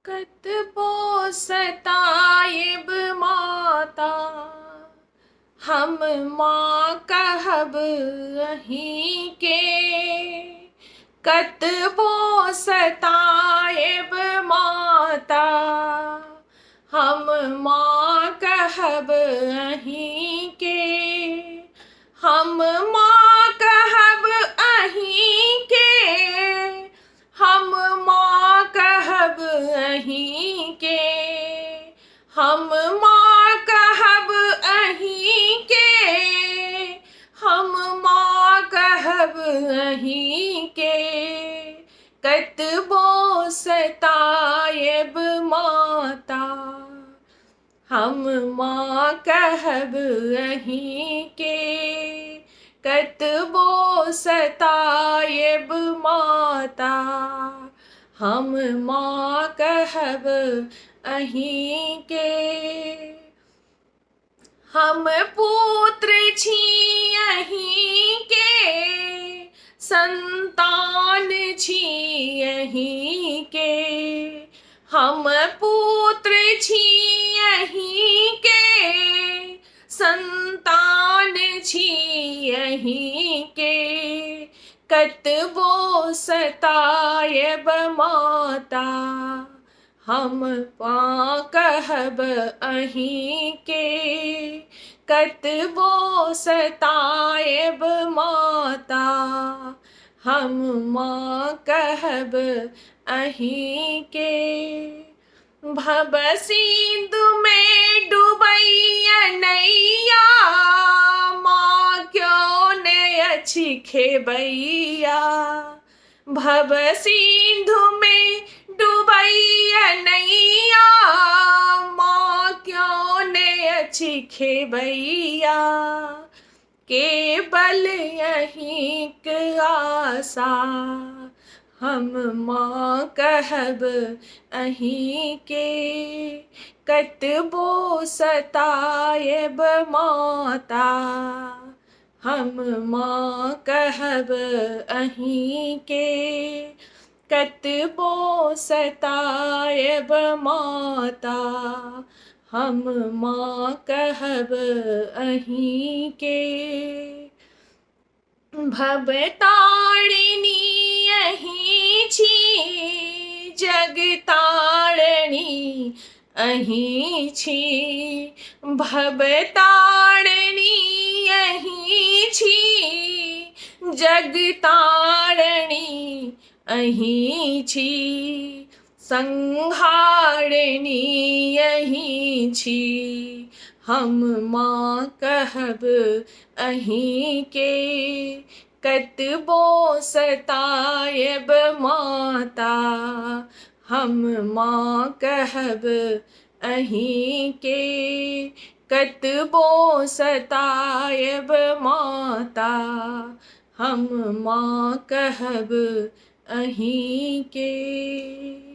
कतबो सताएब माता, हम माँ कहब अहीं के। कतबो सताएब माता, हम माँ कहब अहीं के। हम माँ कहब अहीं के, हम माँ कहब अहीं के। हम माँ कहब अहीं के, हम माँ कहब अहीं के। कतबो सताएब माता, हम माँ कहब अहीं के। कतबो सताएब माता, हम माँ कहब अहीं के। हम पुत्र छी अहीं के, संतान छी अहीं के। हम पुत्र छी अहीं के, संतान छी अहीं के। कतबो सताएब माता, हम माँ कहब अहीं के। कतबो सताएब माता, हम माँ कहब अहीं के। भव सिंधु में डूबैया नैया, माँ क्यों ने अछि खेबैया। भव सिंधु में डूबैया नैया, माँ क्यों ने अछि खेबैया। केवल अहींक आशा, हम माँ कहब अहीं के। कतबो सताएब माता, हम माँ कहब अहीं के। कतबो सताएब माता, हम माँ कहब अहीं के। भव तारिणी अहीं छी, जग तारिणी अहीं छी। भव तारिणी अहीं छी, जग तारिणी अहीं छी। संहारिणी अहीं छी, हम माँ कहब अहीं के। कतबो सताएब माता, हम माँ कहब अहीं के। कतबो सताएब माता, हम माँ कहब अहीं के।